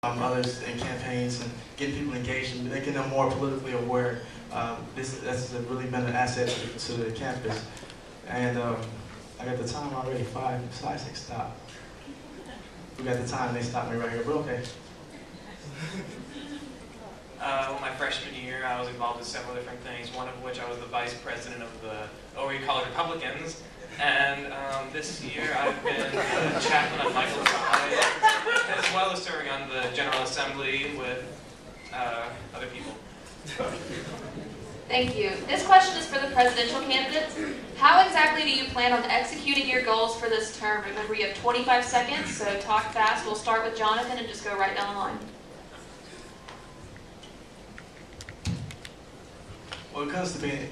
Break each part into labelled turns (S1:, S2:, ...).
S1: others in campaigns and getting people engaged and making them more politically aware. This has really been an asset to the campus. And I got the time already, 5, 6, stop. We got the time, they stopped me right here, but okay.
S2: Well, my freshman year, I was involved in several different things, one of which I was the vice president of the ORE College Republicans. And this year, I've been the chaplain on Michael's side, as well as serving on the General Assembly with other people.
S3: Thank you. This question is for the presidential candidates. How exactly do you plan on executing your goals for this term? Remember, you have 25 seconds, so talk fast. We'll start with Jonathan and just go right down the line.
S1: Well, it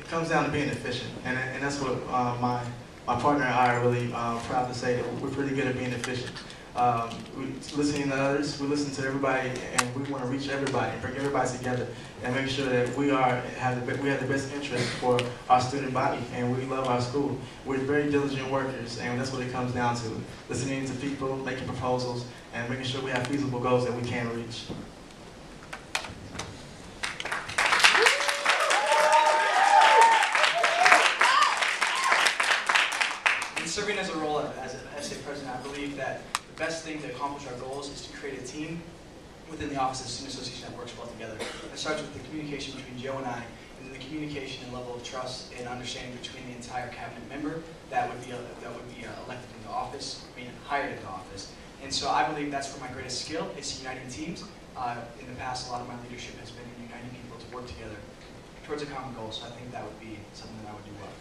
S1: comes down to being efficient, and that's what my partner and I are really proud to say, that we're pretty good at being efficient. We listening to others, we listen to everybody, and we want to reach everybody and bring everybody together and make sure that we have the best interest for our student body, and we love our school. We're very diligent workers, and that's what it comes down to: listening to people, making proposals, and making sure we have feasible goals that we can reach.
S4: Serving as a role as an SA president, I believe that the best thing to accomplish our goals is to create a team within the Office of Student Association that works well together. It starts with the communication between Joe and I, and the communication and level of trust and understanding between the entire cabinet member that would be elected into office, being hired into office. And so I believe that's where my greatest skill is, uniting teams. In the past, a lot of my leadership has been in uniting people to work together towards a common goal. So I think that would be something that I would do well.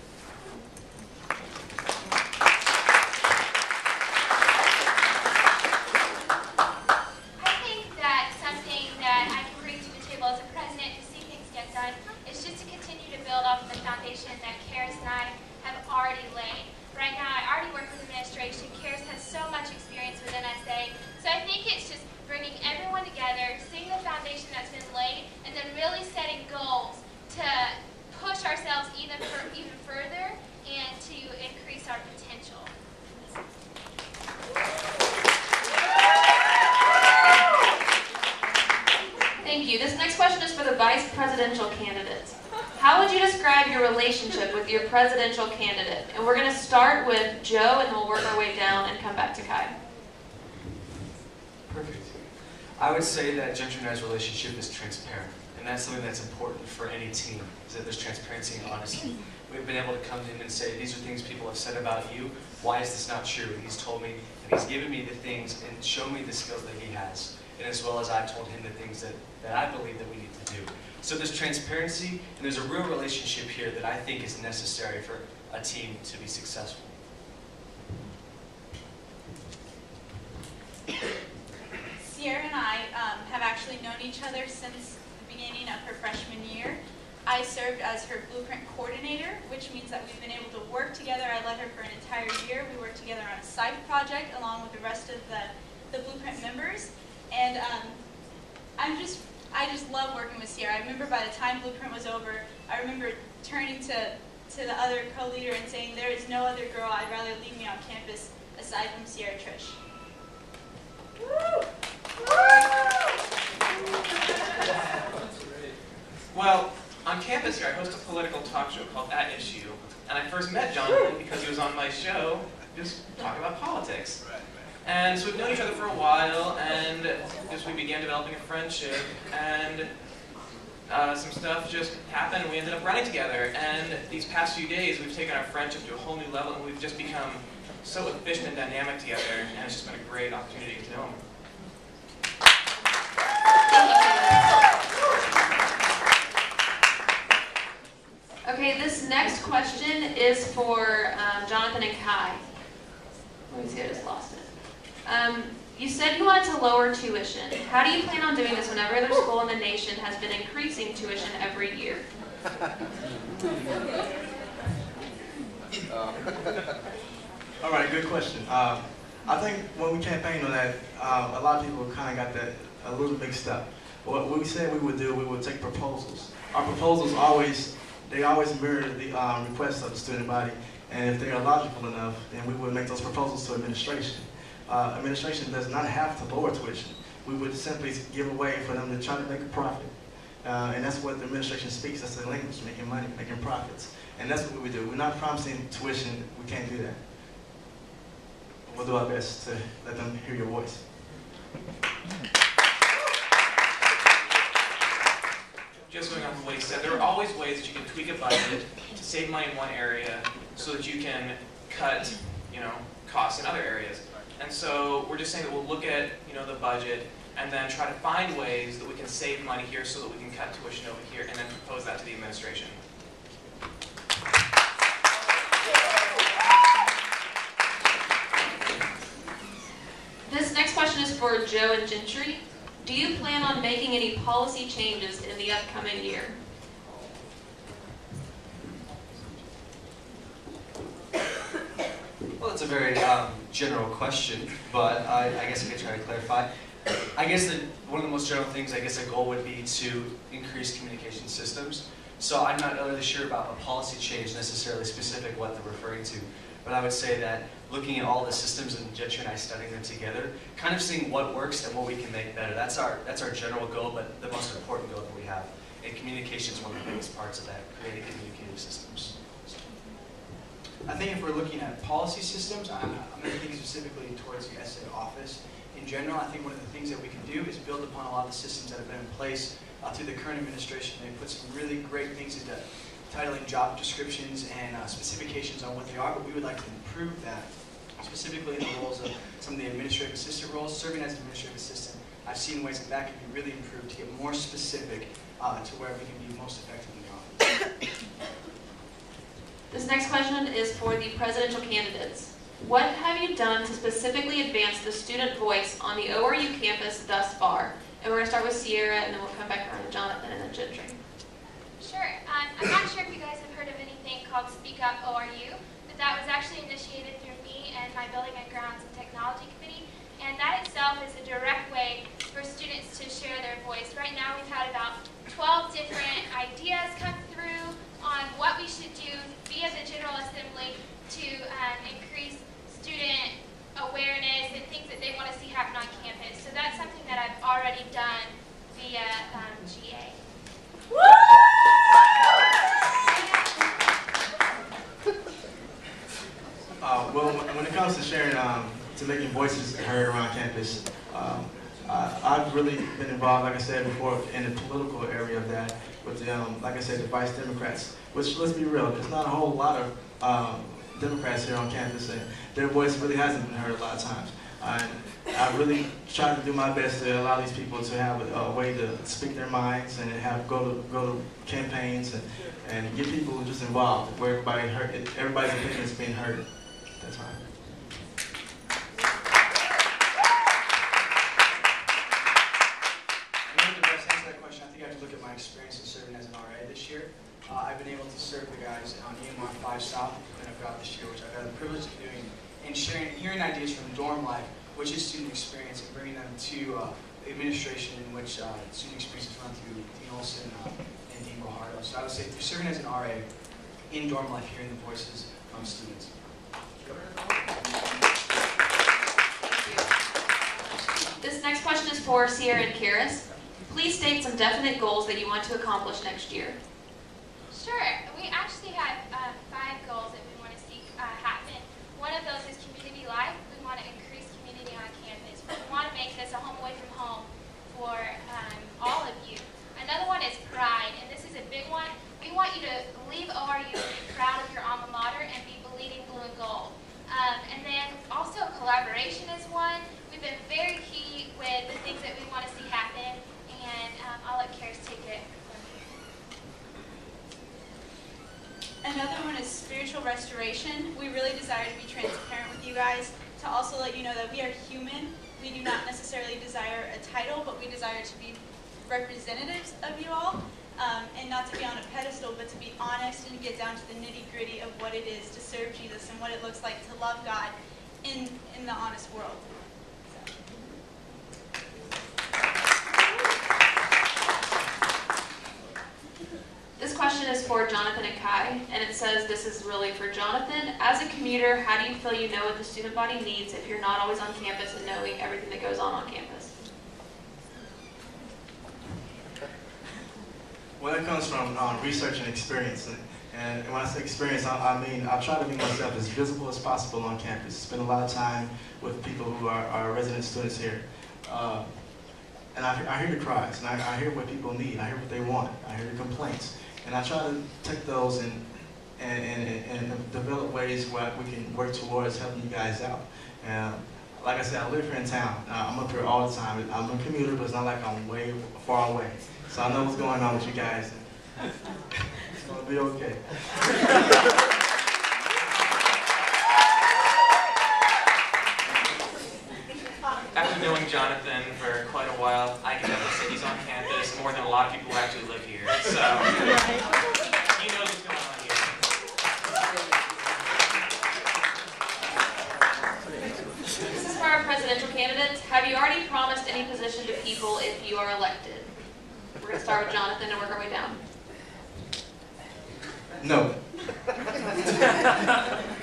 S5: That CARES and I have already laid. Right now, I already work with administration. CARES has so much experience within SA. So I think it's just bringing everyone together, seeing the foundation that's been laid, and then really setting goals to push ourselves even further and to increase our potential.
S3: Thank you. This next question is for the vice presidential candidates. How would you describe your relationship with your presidential candidate? And we're going to start with Joe, and then we'll work our way down and come back to Kai.
S6: Perfect. I would say that Gentry and I's relationship is transparent, and that's something that's important for any team, is that there's transparency and honesty. We've been able to come to him and say, these are things people have said about you, why is this not true? And he's told me, and he's given me the things and shown me the skills that he has, and as well as I've told him the things that I believe that we need to do. So there's transparency, and there's a real relationship here that I think is necessary for a team to be successful.
S7: Sierra and I have actually known each other since the beginning of her freshman year. I served as her blueprint coordinator, which means that we've been able to work together. I led her for an entire year. We worked together on a side project along with the rest of the blueprint members. And I just love working with Sierra. I remember by the time Blueprint was over, I remember turning to the other co-leader and saying, there is no other girl I'd rather leave me on campus aside from Sierra Trish.
S2: Well, on campus here, I host a political talk show called At Issue, and I first met Jonathan because he was on my show just talking about politics. And so we've known each other for a while, and as we began developing a friendship, and some stuff just happened, and we ended up running together. And these past few days, we've taken our friendship to a whole new level, and we've just become so efficient and dynamic together, and it's just been a great opportunity to know him.
S3: Okay, this next question is for Jonathan and Kai. Let me see, I just lost it. You said you wanted to lower tuition. How do you plan on doing this when every other school in the nation has been increasing tuition every year?
S1: All right, good question. I think when we campaigned on that, a lot of people kind of got that a little mixed up. What we said we would do, we would take proposals. Our proposals always mirror the requests of the student body, and if they are logical enough, then we would make those proposals to administration. Administration does not have to lower tuition. we would simply give away for them to try to make a profit. And that's what the administration speaks, that's the language, making money, making profits. And that's what we do. We're not promising tuition, we can't do that. We'll do our best to let them hear your voice.
S2: Just going off of what he said, there are always ways that you can tweak a budget to save money in one area so that you can cut, costs in other areas. And so we're just saying that we'll look at, the budget and then try to find ways that we can save money here so that we can cut tuition over here and then propose that to the administration.
S3: This next question is for Joe and Gentry. Do you plan on making any policy changes in the upcoming year?
S6: Well, it's a very general question, but I guess I could try to clarify. I guess that one of the most general things, a goal would be to increase communication systems. So I'm not really sure about a policy change necessarily specific what they're referring to, but I would say that looking at all the systems and Gentry and I studying them together, kind of seeing what works and what we can make better. That's our general goal, but the most important goal that we have. And communication is one of the biggest parts of that, creating communicative systems.
S4: I think if we're looking at policy systems, I'm thinking specifically towards the SA office. In general, I think one of the things that we can do is build upon a lot of the systems that have been in place through the current administration. They put some really great things into titling job descriptions and specifications on what they are, but we would like to improve that, specifically in the roles of some of the administrative assistant roles. Serving as an administrative assistant, I've seen ways that can be really improved to get more specific to where we can be most effective in the office.
S3: This next question is for the presidential candidates. What have you done to specifically advance the student voice on the ORU campus thus far? And we're going to start with Sierra, and then we'll come back around to Jonathan and then Gentry.
S5: Sure. I'm not sure if you guys have heard of anything called Speak Up ORU, but that was actually initiated through me and my Building and Grounds and Technology Committee. And that itself is a direct way for students to share their voice. Right now we've had about 12 different ideas come through on what we should do via the General Assembly to increase student awareness and things that they want to see happen on campus. So that's something that I've already done via GA.
S1: Well, when it comes to sharing, to making voices heard around campus, I've really been involved, like I said before, in the political area of that, with the, like I said, the Vice Democrats, which, let's be real, there's not a whole lot of Democrats here on campus, and their voice really hasn't been heard a lot of times. I really try to do my best to allow these people to have a way to speak their minds and go to campaigns and get people just involved, where everybody's opinion is being heard at that time.
S4: In order to best answer that question, I think I have to look at my experience in serving as an RA this year. I've been able to serve the guys on EMR 5 South and I've got this year, which I've had the privilege of doing, and hearing ideas from dorm life, which is student experience, and bringing them to the administration in which student experience is run through Dean Olson and Dean Bojardo. So I would say through serving as an RA in dorm life, hearing the voices from students.
S3: This next question is for Sierra and Karis. Please state some definite goals that you want to accomplish next year.
S5: Sure. We actually have 5 goals that we want to see happen. One of those is community life. We want to increase community on campus. We want to make this a home away from home for all of you. Another one is pride, and this is a big one. We want you to leave ORU and be proud of your alma mater and be bleeding blue and gold. And then also collaboration is one. We've been very key with the things that we want to see happen, and I'll let Karis take it from here.
S7: Another one is spiritual restoration. We really desire to be transparent with you guys, to also let you know that we are human. We do not necessarily desire a title, but we desire to be representatives of you all, and not to be on a pedestal, but to be honest and get down to the nitty-gritty of what it is to serve Jesus and what it looks like to love God in the honest world.
S3: This question is for Jonathan and Kai, and it says, this is really for Jonathan. As a commuter, how do you feel you know what the student body needs if you're not always on campus and knowing everything that goes on campus?
S1: it comes from research and experience. And when I say experience, I mean I try to make myself as visible as possible on campus. Spend a lot of time with people who are resident students here. And I hear the cries, and I hear what people need. I hear what they want. I hear the complaints. And I try to take those and develop ways where we can work towards helping you guys out. Like I said, I live here in town. I'm up here all the time. I'm a commuter, but it's not like I'm way far away. So I know what's going on with you guys. It's going to be okay.
S2: After knowing Jonathan for quite a while, I can definitely say he's on campus more than a lot of people who actually live here. So he knows what's going on here.
S3: This is for our presidential candidates. Have you already promised any position to people if you are elected? We're going to start with Jonathan and work our way down.
S1: No. I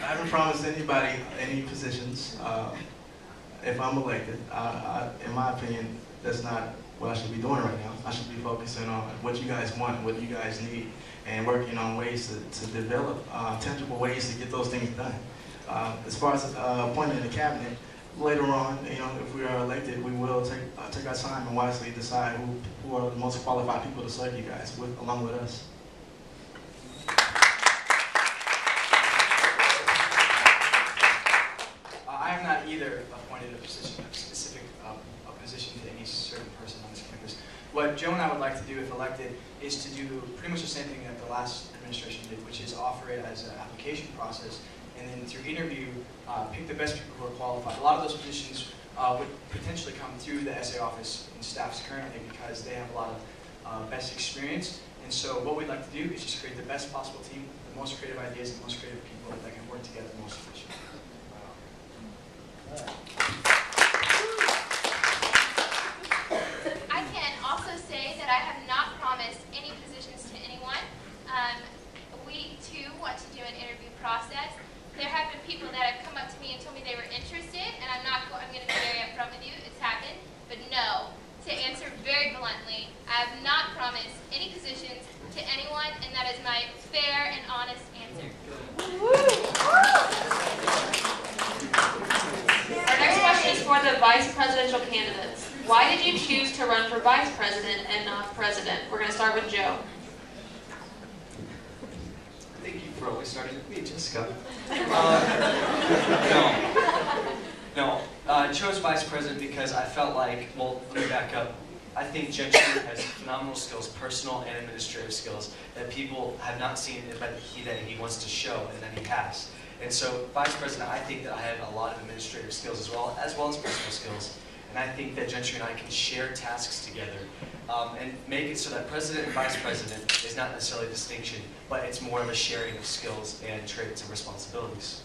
S1: haven't promised anybody any positions. If I'm elected, in my opinion, that's not what I should be doing right now. I should be focusing on what you guys want, what you guys need, and working on ways to develop tangible ways to get those things done. As far as appointing in the cabinet, later on, if we are elected, we will take our time and wisely decide who are the most qualified people to serve you guys along with us.
S4: I have not either appointed a specific position to any certain person on this campus. What Joe and I would like to do, if elected, is to do pretty much the same thing that the last administration did, which is offer it as an application process, and then through interview, pick the best people who are qualified. A lot of those positions would potentially come through the SA office and staffs currently because they have a lot of best experience. And so what we'd like to do is just create the best possible team, the most creative ideas, the most creative people that can work together most efficiently.
S5: I can also say that I have not promised any positions to anyone. We too want to do an interview process. There have been people that have come up to me and told me they were interested, and I'm going to be very upfront with you. It's happened, but no. To answer very bluntly, I have not promised any positions to anyone, and that is my fair and honest answer.
S3: Our next question is for the vice presidential candidates. Why did you choose to run for vice president and not president? We're going to start with Joe.
S6: Thank you for always starting with me, Jessica. I chose vice president because I felt like, well, let me back up. I think Gentry has phenomenal skills, personal and administrative skills, that people have not seen that he wants to show, and that he has. And so, vice president, I think that I have a lot of administrative skills as well as personal skills. And I think that Gentry and I can share tasks together and make it so that president and vice president is not necessarily a distinction, but it's more of a sharing of skills and traits and responsibilities.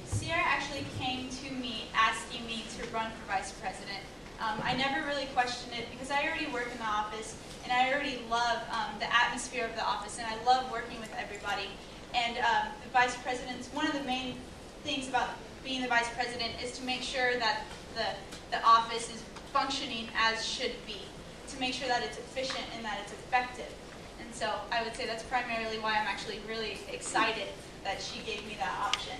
S7: Sierra actually came to me asking me to run for vice president. I never really questioned it because I already work in the office and I already love the atmosphere of the office and I love working with everybody. And the vice president's one of the main things about being the vice president is to make sure that the office is functioning as should be, to make sure that it's efficient and that it's effective. And so I would say that's primarily why I'm actually really excited that she gave me that option.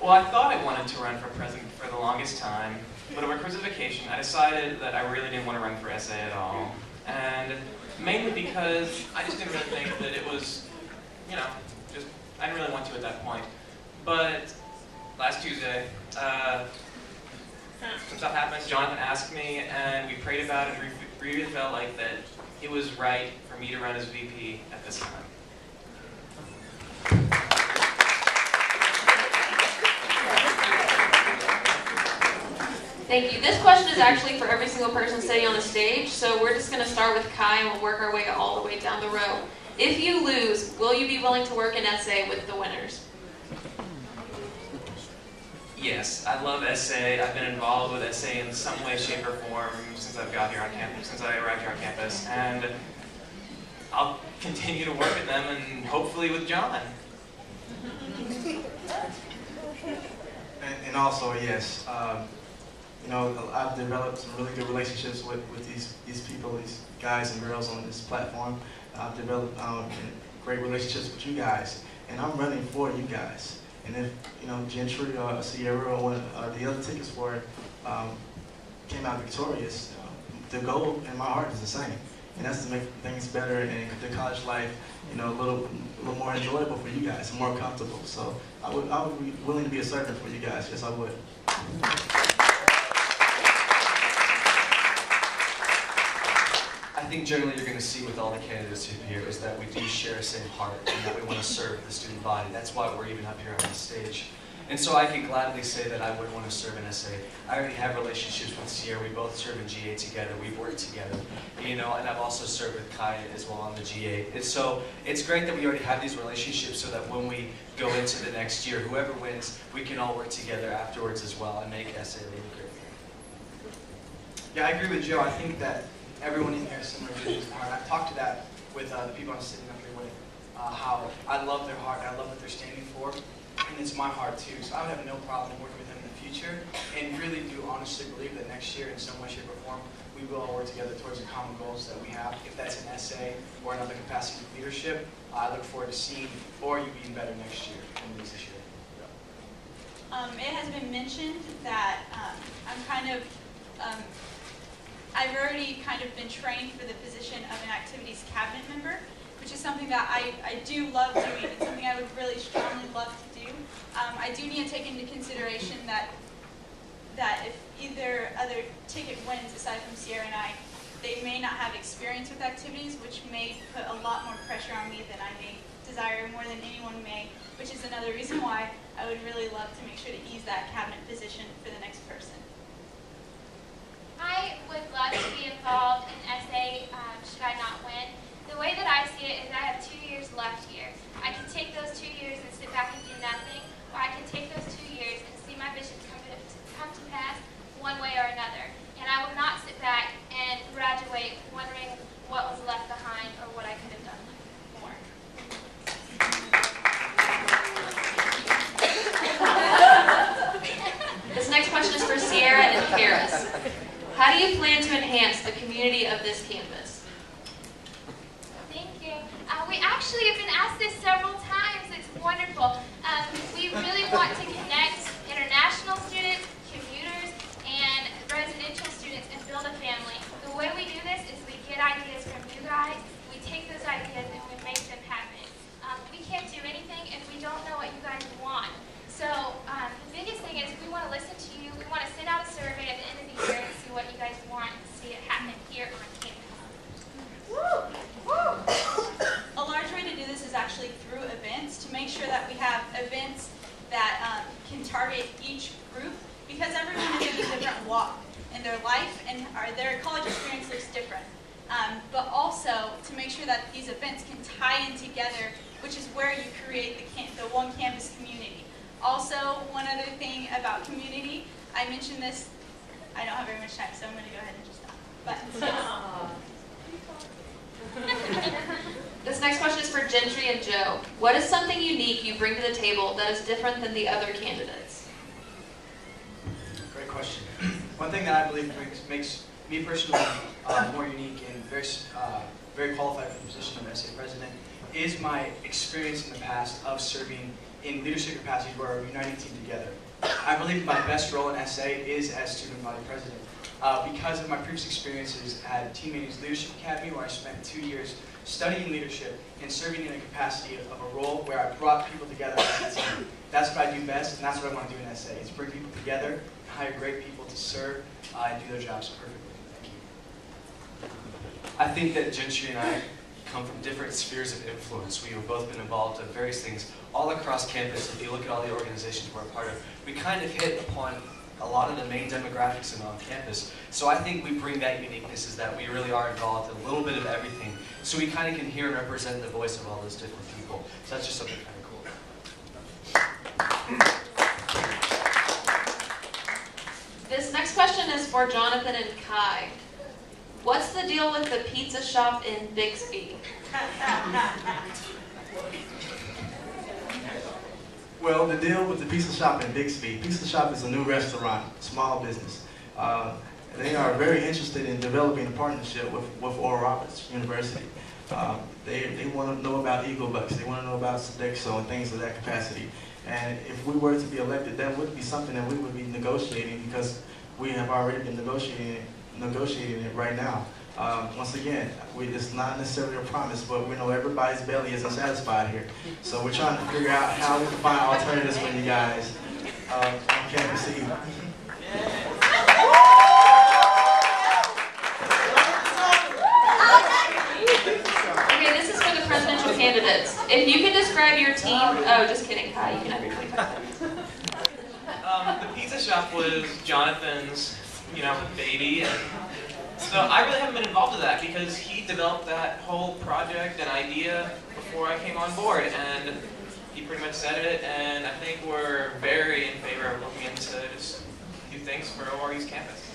S2: Well, I thought I wanted to run for president for the longest time, but over Christmas vacation, I decided that I really didn't want to run for SA at all. And mainly because I just didn't really think that it was, I didn't really want to at that point. But last Tuesday, some stuff happened. Jonathan asked me, and we prayed about it, and we really felt like that it was right for me to run as VP at this time.
S3: Thank you. This question is actually for every single person sitting on the stage, so we're just going to start with Kai and we'll work our way all the way down the row. If you lose, will you be willing to work in SA with the winners?
S2: Yes, I love SA. I've been involved with SA in some way, shape, or form since I've got here on campus, since I arrived here on campus, and I'll continue to work with them and hopefully with John.
S1: And also, yes, you know, I've developed some really good relationships with these people, these guys and girls on this platform. I've developed great relationships with you guys, and I'm running for you guys. And if, you know, Gentry or Sierra or one of the other tickets for it came out victorious, the goal in my heart is the same, and that's to make things better and the college life, you know, a little more enjoyable for you guys, more comfortable. So I would be willing to be a servant for you guys. Yes, I would.
S6: I think generally you're going to see with all the candidates here is that we do share the same heart and that we want to serve the student body. That's why we're even up here on the stage. And so I can gladly say that I would want to serve in SA. I already have relationships with Sierra. We both serve in GA together. We've worked together, you know, and I've also served with Kai as well on the GA. And so it's great that we already have these relationships so that when we go into the next year, whoever wins, we can all work together afterwards as well and make SA really great.
S4: Yeah, I agree with Joe. I think that everyone in here is similar to his heart. I've talked to that with the people I'm sitting up here with, how I love their heart and I love what they're standing for. And it's my heart too, so I would have no problem working with them in the future, and really do honestly believe that next year in some way, shape, or form, we will all work together towards the common goals that we have. If that's an SA or another capacity of leadership, I look forward to seeing or you being better next year than this year.
S7: It has been mentioned that I've already kind of been trained for the position of an activities cabinet member, which is something that I do love doing. It's something I would really strongly love to do. I do need to take into consideration that if either other ticket wins aside from Sierra and I, they may not have experience with activities, which may put a lot more pressure on me than I may desire more than anyone may, which is another reason why I would really love to make sure to ease that cabinet position for the next person.
S5: I would love to be involved in SA should I not win. The way that I see it is I have 2 years left here. I can take those 2 years and sit back and do nothing, or I can take those 2 years and see my vision come to pass one way or another. And I will not sit back and graduate wondering what was left behind or what I could have done more.
S3: This next question is for Sierra and Karis. How do you plan to enhance the community of this campus?
S5: Thank you. We actually have been asked this several times. It's wonderful. We really want to connect international students, commuters, and residential students and build a family. The way we do this is we get ideas from you guys, we take those ideas and we make them happen. We can't do anything if we don't know what you guys want. So the biggest thing is we want to listen to you. We want to send out a survey at the end of the year and see what you guys want and see it happen here on campus.
S7: Woo! Woo! A large way to do this is actually through events, to make sure that we have events that can target each group, because everyone is in a different walk in their life and their college experience looks different. But also to make sure that these events can tie in together, which is where you create the one campus community. Also, one other thing about community, I mentioned this, I don't have very much time, so I'm going to go ahead and just stop. But
S3: This next question is for Gentry and Joe. What is something unique you bring to the table that is different than the other candidates?
S4: Great question. One thing that I believe makes me personally more unique and very qualified for the position of SA President is my experience in the past of serving in leadership capacities where we're uniting team together. I believe my best role in SA is as student body president. Because of my previous experiences at Team Meetings Leadership Academy, where I spent 2 years studying leadership and serving in a capacity of a role where I brought people together as a team. That's what I do best, and that's what I want to do in SA, is bring people together, hire great people to serve and do their jobs perfectly. Thank you.
S6: I think that Gentry and I come from different spheres of influence. We have both been involved in various things all across campus. If you look at all the organizations we're a part of, we kind of hit upon a lot of the main demographics and on campus. So I think we bring that uniqueness, is that we really are involved in a little bit of everything. So we kind of can hear and represent the voice of all those different people. So that's just something kind of cool.
S3: This next question is for Jonathan and Kai. What's the deal with the pizza shop in Bixby?
S1: Well, the deal with the Pizza Shop in Bixby, Pizza Shop is a new restaurant, small business. They are very interested in developing a partnership with Oral Roberts University. They want to know about Eagle Bucks. They want to know about Sodexo and things of that capacity. And if we were to be elected, that would be something that we would be negotiating, because we have already been negotiating it right now. Once again, it's not necessarily a promise, but we know everybody's belly isn't satisfied here. So we're trying to figure out how we can find alternatives for you guys on campus Eve.
S3: Okay, this is for the presidential candidates. If you can describe your team, oh, just kidding, Kai, you can have your 25 seconds.
S2: The pizza shop was Jonathan's, baby, and so I really haven't been involved with that because he developed that whole project and idea before I came on board, and he pretty much said it, and I think we're very in favor of looking into just new things for ORU's campus.